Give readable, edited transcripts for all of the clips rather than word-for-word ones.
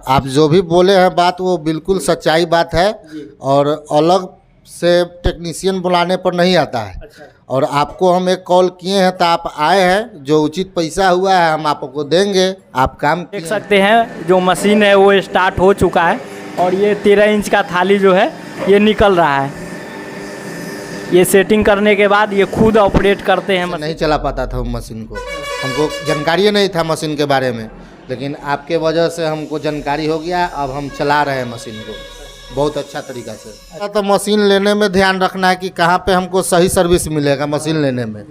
आप जो भी बोले हैं बात वो बिल्कुल सच्चाई बात है और अलग से टेक्नीशियन बुलाने पर नहीं आता है। अच्छा। और आपको हम एक कॉल किए हैं तो आप आए हैं, जो उचित पैसा हुआ है हम आपको देंगे, आप काम देख सकते हैं जो मशीन है वो स्टार्ट हो चुका है और ये 13 इंच का थाली जो है ये निकल रहा है। ये सेटिंग करने के बाद ये खुद ऑपरेट करते हैं। नहीं चला पाता था मशीन को, हमको जानकारी नहीं था मशीन के बारे में, लेकिन आपके वजह से हमको जानकारी हो गया। अब हम चला रहे हैं मशीन को बहुत अच्छा तरीका से। तो मशीन लेने में ध्यान रखना है कि कहाँ पे हमको सही सर्विस मिलेगा मशीन लेने में,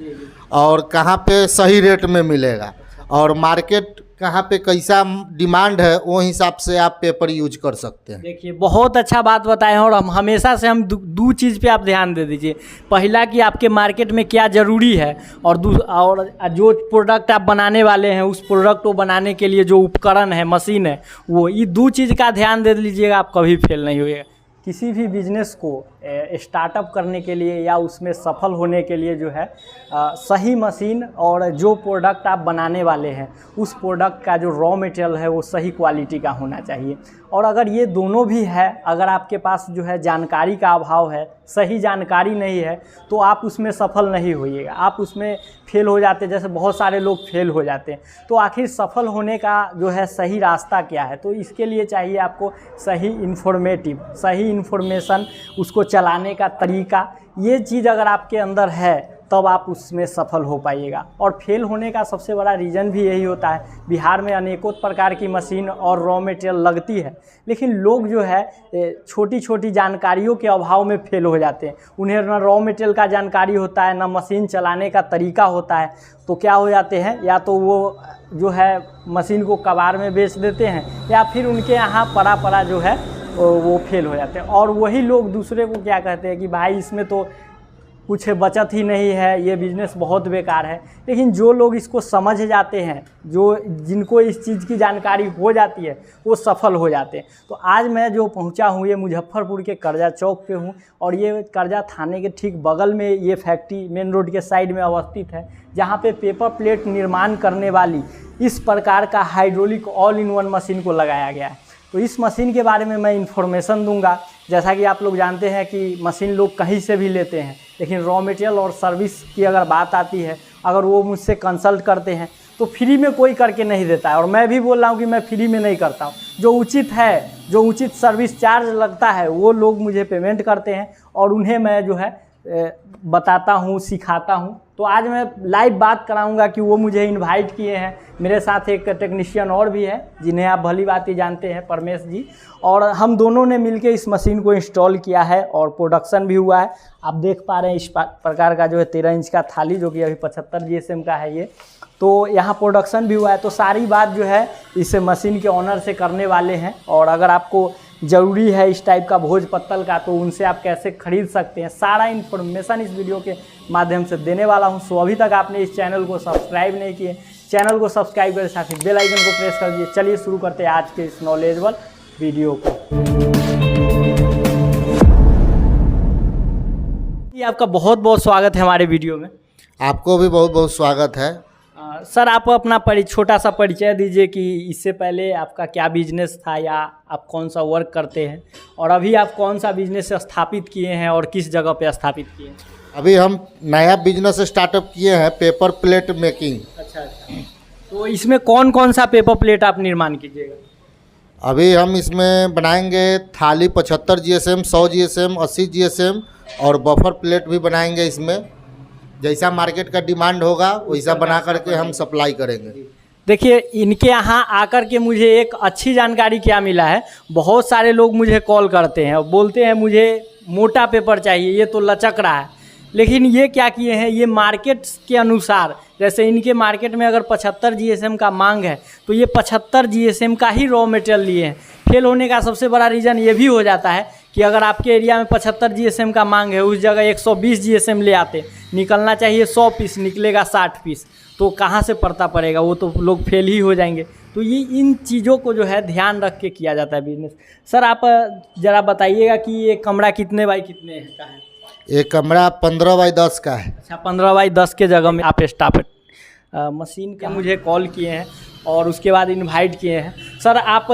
और कहाँ पे सही रेट में मिलेगा, और मार्केट कहाँ पे कैसा डिमांड है वो हिसाब से आप पेपर यूज कर सकते हैं। देखिए बहुत अच्छा बात बताए हैं और हम हमेशा से हम दो चीज़ पे आप ध्यान दे दीजिए। पहला कि आपके मार्केट में क्या ज़रूरी है, और जो प्रोडक्ट आप बनाने वाले हैं उस प्रोडक्ट को बनाने के लिए जो उपकरण है, मशीन है, वो ये दो चीज़ का ध्यान दे लीजिएगा, आप कभी फेल नहीं होइएगा। किसी भी बिजनेस को स्टार्टअप करने के लिए या उसमें सफल होने के लिए जो है सही मशीन और जो प्रोडक्ट आप बनाने वाले हैं उस प्रोडक्ट का जो रॉ मटेरियल है वो सही क्वालिटी का होना चाहिए। और अगर ये दोनों भी है, अगर आपके पास जो है जानकारी का अभाव है, सही जानकारी नहीं है, तो आप उसमें सफल नहीं होइएगा, आप उसमें फेल हो जाते हैं। जैसे बहुत सारे लोग फेल हो जाते हैं, तो आखिर सफल होने का जो है सही रास्ता क्या है? तो इसके लिए चाहिए आपको सही सही इन्फॉर्मेशन, उसको चलाने का तरीका। ये चीज़ अगर आपके अंदर है तब आप उसमें सफल हो पाइएगा। और फेल होने का सबसे बड़ा रीज़न भी यही होता है। बिहार में अनेकों प्रकार की मशीन और रॉ मटेरियल लगती है, लेकिन लोग जो है छोटी छोटी जानकारियों के अभाव में फेल हो जाते हैं। उन्हें ना रॉ मटेरियल का जानकारी होता है, ना मशीन चलाने का तरीका होता है, तो क्या हो जाते हैं, या तो वो जो है मशीन को कबाड़ में बेच देते हैं, या फिर उनके यहाँ पड़ा जो है वो फेल हो जाते हैं। और वही लोग दूसरे को क्या कहते हैं कि भाई इसमें तो कुछ बचत ही नहीं है, ये बिज़नेस बहुत बेकार है। लेकिन जो लोग इसको समझ जाते हैं, जिनको इस चीज़ की जानकारी हो जाती है, वो सफल हो जाते हैं। तो आज मैं जो पहुंचा हूँ ये मुजफ्फरपुर के कर्जा चौक पे हूँ, और ये कर्जा थाने के ठीक बगल में ये फैक्ट्री मेन रोड के साइड में अवस्थित है, जहाँ पे पेपर प्लेट निर्माण करने वाली इस प्रकार का hydraulic all in one machine को लगाया गया है। तो इस मशीन के बारे में मैं इन्फॉर्मेशन दूंगा। जैसा कि आप लोग जानते हैं कि मशीन लोग कहीं से भी लेते हैं, लेकिन रॉ मटेरियल और सर्विस की अगर बात आती है, अगर वो मुझसे कंसल्ट करते हैं तो फ्री में कोई करके नहीं देता है। और मैं भी बोल रहा हूँ कि मैं फ्री में नहीं करता हूँ। जो उचित है, जो उचित सर्विस चार्ज लगता है, वो लोग मुझे पेमेंट करते हैं और उन्हें मैं जो है बताता हूँ, सिखाता हूँ। तो आज मैं लाइव बात कराऊंगा कि वो मुझे इनवाइट किए हैं। मेरे साथ एक टेक्नीशियन और भी है जिन्हें आप भली बात ही जानते हैं, परमेश जी, और हम दोनों ने मिलकर इस मशीन को इंस्टॉल किया है और प्रोडक्शन भी हुआ है। आप देख पा रहे हैं इस प्रकार का जो है 13 इंच का थाली, जो कि अभी 75 GSM का है ये, तो यहाँ प्रोडक्शन भी हुआ है। तो सारी बात जो है इस मशीन के ऑनर से करने वाले हैं। और अगर आपको ज़रूरी है इस टाइप का भोज पत्तल का, तो उनसे आप कैसे खरीद सकते हैं, सारा इन्फॉर्मेशन इस वीडियो के माध्यम से देने वाला हूं। सो अभी तक आपने इस चैनल को सब्सक्राइब नहीं किए, चैनल को सब्सक्राइब करें, साथ ही बेल आइकन को प्रेस कर दीजिए। चलिए शुरू करते हैं आज के इस नॉलेजेबल वीडियो को। आपका बहुत बहुत स्वागत है हमारे वीडियो में। आपको भी बहुत बहुत स्वागत है। सर आप अपना छोटा सा परिचय दीजिए कि इससे पहले आपका क्या बिजनेस था, या आप कौन सा वर्क करते हैं, और अभी आप कौन सा बिजनेस स्थापित किए हैं और किस जगह पे स्थापित किए हैं। अभी हम नया बिजनेस स्टार्टअप किए हैं, पेपर प्लेट मेकिंग। अच्छा। तो इसमें कौन कौन सा पेपर प्लेट आप निर्माण कीजिएगा? अभी हम इसमें बनाएंगे थाली 75 GSM, 100 GSM, 80 GSM और बफर प्लेट भी बनाएंगे। इसमें जैसा मार्केट का डिमांड होगा वैसा बना करके हम सप्लाई करेंगे। देखिए इनके यहाँ आकर के मुझे एक अच्छी जानकारी क्या मिला है, बहुत सारे लोग मुझे कॉल करते हैं और बोलते हैं मुझे मोटा पेपर चाहिए, ये तो लचक रहा है। लेकिन ये क्या किए हैं, ये मार्केट के अनुसार, जैसे इनके मार्केट में अगर 75 GSM का मांग है तो ये 75 GSM का ही रॉ मटेरियल लिए हैं। फेल होने का सबसे बड़ा रीज़न ये भी हो जाता है कि अगर आपके एरिया में 75 GSM का मांग है, उस जगह 120 GSM ले आते, निकलना चाहिए 100 पीस, निकलेगा 60 पीस, तो कहाँ से पड़ता पड़ेगा, वो तो लोग फेल ही हो जाएंगे। तो ये इन चीज़ों को जो है ध्यान रख के किया जाता है बिजनेस। सर आप ज़रा बताइएगा कि ये कमरा कितने बाई कितने का है? ये कमरा 15 बाई 10 का है। अच्छा, 15 बाई 10 के जगह में आप स्टाफ मशीन का मुझे कॉल किए हैं, और उसके बाद इनवाइट किए हैं। सर आप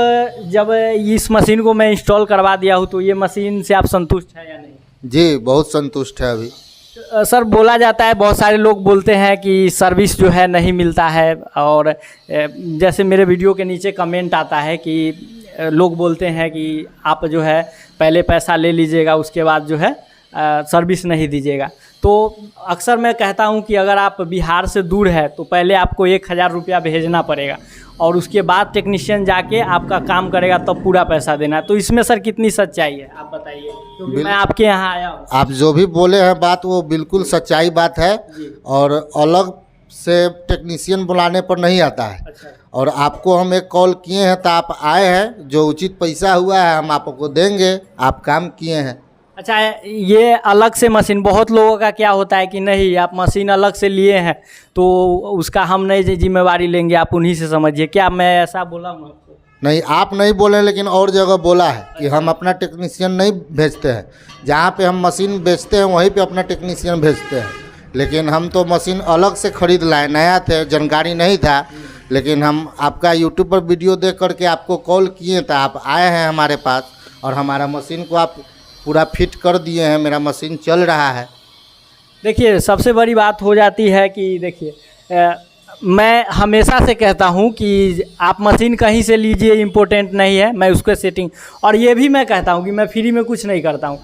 जब इस मशीन को मैं इंस्टॉल करवा दिया हूँ तो ये मशीन से आप संतुष्ट हैं या नहीं? जी बहुत संतुष्ट है अभी। सर बोला जाता है, बहुत सारे लोग बोलते हैं कि सर्विस जो है नहीं मिलता है, और जैसे मेरे वीडियो के नीचे कमेंट आता है कि लोग बोलते हैं कि आप जो है पहले पैसा ले लीजिएगा उसके बाद जो है सर्विस नहीं दीजिएगा। तो अक्सर मैं कहता हूं कि अगर आप बिहार से दूर है तो पहले आपको 1000 रुपया भेजना पड़ेगा और उसके बाद टेक्नीशियन जाके आपका काम करेगा, तब पूरा पैसा देना है। तो इसमें सर कितनी सच्चाई है आप बताइए, क्योंकि मैं आपके यहाँ आया हूँ। आप जो भी बोले हैं बात वो बिल्कुल सच्चाई बात है, और अलग से टेक्नीशियन बुलाने पर नहीं आता है। अच्छा। और आपको हम एक कॉल किए हैं तो आप आए हैं, जो उचित पैसा हुआ है हम आपको देंगे, आप काम किए हैं। अच्छा, ये अलग से मशीन, बहुत लोगों का क्या होता है कि नहीं आप मशीन अलग से लिए हैं तो उसका हम नहीं जिम्मेवारी लेंगे, आप उन्हीं से समझिए। क्या मैं ऐसा बोला हूँ आपको? नहीं, आप नहीं बोले, लेकिन और जगह बोला है कि हम अपना टेक्नीशियन नहीं भेजते हैं। जहाँ पे हम मशीन बेचते हैं वहीं पे अपना टेक्नीशियन भेजते हैं, लेकिन हम तो मशीन अलग से खरीद लाए, नया थे, जानकारी नहीं था। लेकिन हम आपका यूट्यूब पर वीडियो देख करके आपको कॉल किए तो आप आए हैं हमारे पास, और हमारा मशीन को आप पूरा फिट कर दिए हैं। मेरा मशीन चल रहा है। देखिए सबसे बड़ी बात हो जाती है कि देखिए मैं हमेशा से कहता हूं कि आप मशीन कहीं से लीजिए, इम्पोर्टेंट नहीं है, मैं उसको सेटिंग, और ये भी मैं कहता हूं कि मैं फ्री में कुछ नहीं करता हूं,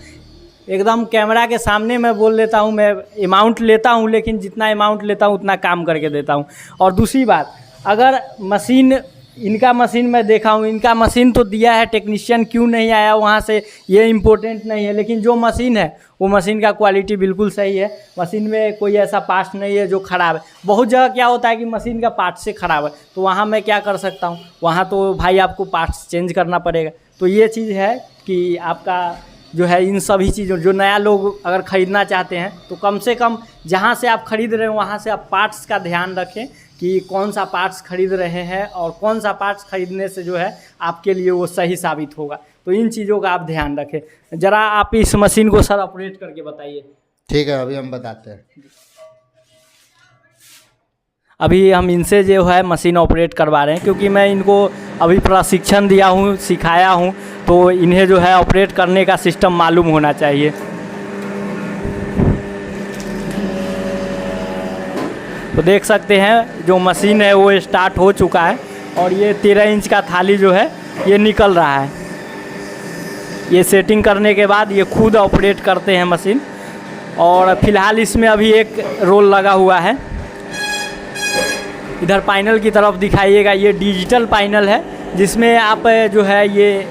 एकदम कैमरा के सामने मैं बोल लेता हूं, मैं अमाउंट लेता हूं, लेकिन जितना अमाउंट लेता हूं उतना काम करके देता हूं। और दूसरी बात, अगर मशीन, इनका मशीन मैं देखा हूँ, इनका मशीन तो दिया है, टेक्नीशियन क्यों नहीं आया वहाँ से ये इम्पोर्टेंट नहीं है, लेकिन जो मशीन है वो मशीन का क्वालिटी बिल्कुल सही है। मशीन में कोई ऐसा पार्ट्स नहीं है जो ख़राब है। बहुत जगह क्या होता है कि मशीन का पार्ट्स से ख़राब है, तो वहाँ मैं क्या कर सकता हूँ, वहाँ तो भाई आपको पार्ट्स चेंज करना पड़ेगा। तो ये चीज़ है कि आपका जो है इन सभी चीज़ों, जो नया लोग अगर ख़रीदना चाहते हैं तो कम से कम जहाँ से आप ख़रीद रहे हैं वहाँ से आप पार्ट्स का ध्यान रखें कि कौन सा पार्ट्स खरीद रहे हैं और कौन सा पार्ट्स खरीदने से जो है आपके लिए वो सही साबित होगा। तो इन चीज़ों का आप ध्यान रखें। ज़रा आप इस मशीन को सर ऑपरेट करके बताइए। ठीक है, अभी हम बताते हैं। अभी हम इनसे जो है मशीन ऑपरेट करवा रहे हैं, क्योंकि मैं इनको अभी प्रशिक्षण दिया हूँ, सिखाया हूँ, तो इन्हें जो है ऑपरेट करने का सिस्टम मालूम होना चाहिए। तो देख सकते हैं जो मशीन है वो स्टार्ट हो चुका है, और ये 13 इंच का थाली जो है ये निकल रहा है। ये सेटिंग करने के बाद ये खुद ऑपरेट करते हैं मशीन, और फिलहाल इसमें अभी एक रोल लगा हुआ है। इधर पैनल की तरफ दिखाइएगा, ये डिजिटल पैनल है जिसमें आप जो है ये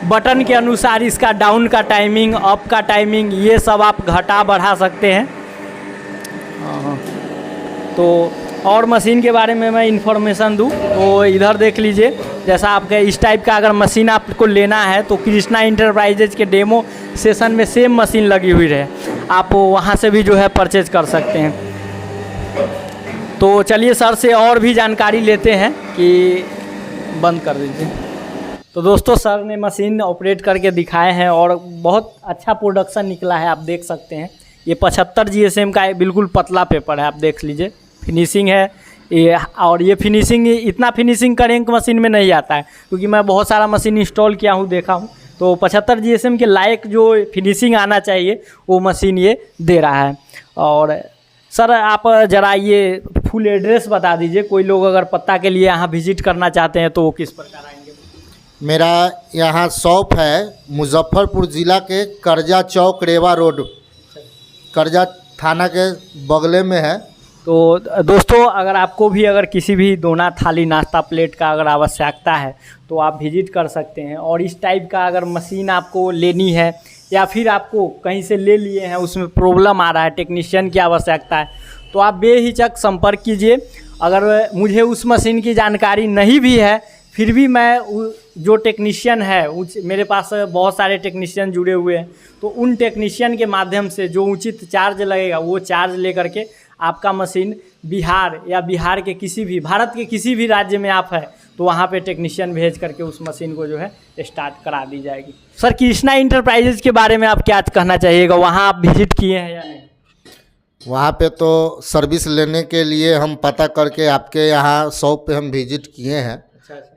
बटन के अनुसार इसका डाउन का टाइमिंग, अप का टाइमिंग, ये सब आप घटा बढ़ा सकते हैं। तो और मशीन के बारे में मैं इन्फॉर्मेशन दूं तो इधर देख लीजिए, जैसा आपका इस टाइप का अगर मशीन आपको लेना है तो कृष्णा इंटरप्राइजेज के डेमो सेशन में सेम मशीन लगी हुई है, आप वहां से भी जो है परचेज कर सकते हैं। तो चलिए सर से और भी जानकारी लेते हैं कि बंद कर दीजिए। तो दोस्तों सर ने मशीन ऑपरेट करके दिखाए हैं और बहुत अच्छा प्रोडक्शन निकला है, आप देख सकते हैं। ये 75 GSM का बिल्कुल पतला पेपर है, आप देख लीजिए, फिनिशिंग है ये। और ये फिनिशिंग, इतना फिनिशिंग का रैंक मशीन में नहीं आता है, क्योंकि मैं बहुत सारा मशीन इंस्टॉल किया हूँ, देखा हूँ, तो 75 GSM के लायक जो फिनिशिंग आना चाहिए वो मशीन ये दे रहा है। और सर आप ज़रा ये फुल एड्रेस बता दीजिए, कोई लोग अगर पत्ता के लिए यहाँ विजिट करना चाहते हैं तो वो किस प्रकार आएंगे? मेरा यहाँ शॉप है मुजफ्फरपुर ज़िला के करजा चौक, रेवा रोड, करजा थाना के बगले में है। तो दोस्तों अगर आपको भी अगर किसी भी दोना थाली नाश्ता प्लेट का अगर आवश्यकता है तो आप विजिट कर सकते हैं। और इस टाइप का अगर मशीन आपको लेनी है या फिर आपको कहीं से ले लिए हैं उसमें प्रॉब्लम आ रहा है, टेक्नीशियन की आवश्यकता है, तो आप बेहिचक संपर्क कीजिए। अगर मुझे उस मशीन की जानकारी नहीं भी है फिर भी मैं जो टेक्नीशियन है, मेरे पास बहुत सारे टेक्नीशियन जुड़े हुए हैं, तो उन टेक्नीशियन के माध्यम से जो उचित चार्ज लगेगा वो चार्ज लेकर के आपका मशीन बिहार या बिहार के किसी भी, भारत के किसी भी राज्य में आप है तो वहाँ पे टेक्नीशियन भेज करके उस मशीन को जो है स्टार्ट करा दी जाएगी। सर कृष्णा इंटरप्राइजेज के बारे में आप क्या कहना चाहिएगा, वहाँ आप विजिट किए हैं या नहीं? वहाँ पे तो सर्विस लेने के लिए हम पता करके आपके यहाँ शॉप पे हम विजिट किए हैं।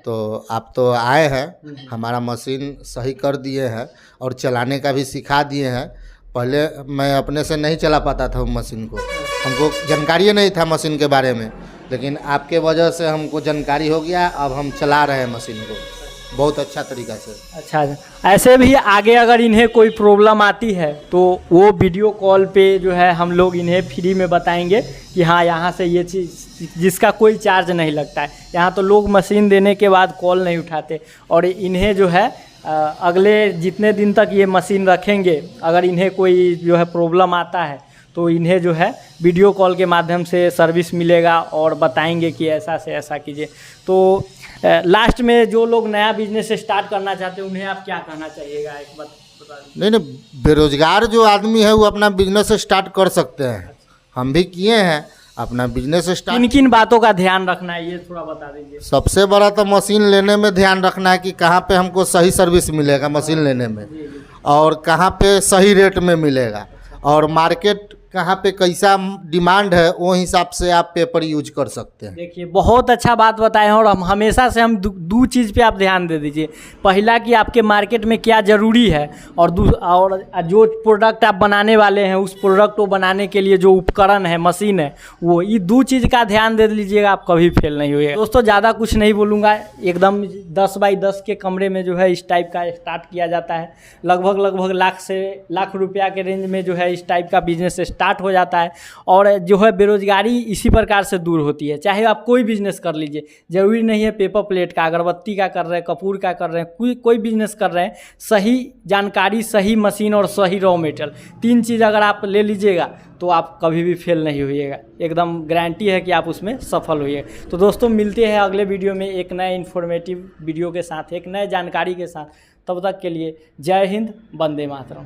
तो आप तो आए हैं, हमारा मशीन सही कर दिए हैं और चलाने का भी सिखा दिए हैं। पहले मैं अपने से नहीं चला पाता था मशीन को, हमको जानकारी नहीं था मशीन के बारे में, लेकिन आपके वजह से हमको जानकारी हो गया। अब हम चला रहे हैं मशीन को बहुत अच्छा तरीक़ा से। अच्छा, ऐसे भी आगे अगर इन्हें कोई प्रॉब्लम आती है तो वो वीडियो कॉल पे जो है हम लोग इन्हें फ्री में बताएंगे कि हाँ यहाँ से ये चीज़, जिसका कोई चार्ज नहीं लगता है। यहाँ तो लोग मशीन देने के बाद कॉल नहीं उठाते, और इन्हें जो है अगले जितने दिन तक ये मशीन रखेंगे, अगर इन्हें कोई जो है प्रॉब्लम आता है तो इन्हें जो है वीडियो कॉल के माध्यम से सर्विस मिलेगा और बताएंगे कि ऐसा से ऐसा कीजिए। तो लास्ट में जो लोग नया बिजनेस स्टार्ट करना चाहते हैं उन्हें आप क्या कहना चाहिएगा, एक बात बता दीजिए। नहीं, बेरोजगार जो आदमी है वो अपना बिजनेस स्टार्ट कर सकते हैं। हम भी किए हैं अपना बिजनेस स्टार्ट। किन किन बातों का ध्यान रखना है ये थोड़ा बता दीजिए। सबसे बड़ा तो मशीन लेने में ध्यान रखना है कि कहाँ पे हमको सही सर्विस मिलेगा मशीन लेने में, और कहाँ पे सही रेट में मिलेगा, और मार्केट कहाँ पे कैसा डिमांड है वो हिसाब से आप पेपर यूज कर सकते हैं। देखिए बहुत अच्छा बात बताए हैं, और हम हमेशा से हम दो चीज़ पे आप ध्यान दे दीजिए। पहला कि आपके मार्केट में क्या ज़रूरी है, और जो प्रोडक्ट आप बनाने वाले हैं उस प्रोडक्ट को बनाने के लिए जो उपकरण है, मशीन है, वो ये दो चीज़ का ध्यान दे लीजिएगा, आप कभी फेल नहीं होइएगा। दोस्तों ज़्यादा कुछ नहीं बोलूँगा, एकदम 10 बाई 10 के कमरे में जो है इस टाइप का स्टार्ट किया जाता है। लगभग लाख रुपया के रेंज में जो है इस टाइप का बिजनेस स्टार्ट हो जाता है, और जो है बेरोजगारी इसी प्रकार से दूर होती है। चाहे आप कोई बिजनेस कर लीजिए, ज़रूरी नहीं है पेपर प्लेट का, अगरबत्ती का कर रहे हैं, कपूर का कर रहे हैं, कोई बिजनेस कर रहे हैं, सही जानकारी, सही मशीन और सही रॉ मटेरियल, 3 चीज़ अगर आप ले लीजिएगा तो आप कभी भी फेल नहीं होइएगा। एकदम गारंटी है कि आप उसमें सफल होइएगा। तो दोस्तों मिलते हैं अगले वीडियो में एक नए इन्फॉर्मेटिव वीडियो के साथ, एक नए जानकारी के साथ। तब तक के लिए जय हिंद, वंदे मातरम।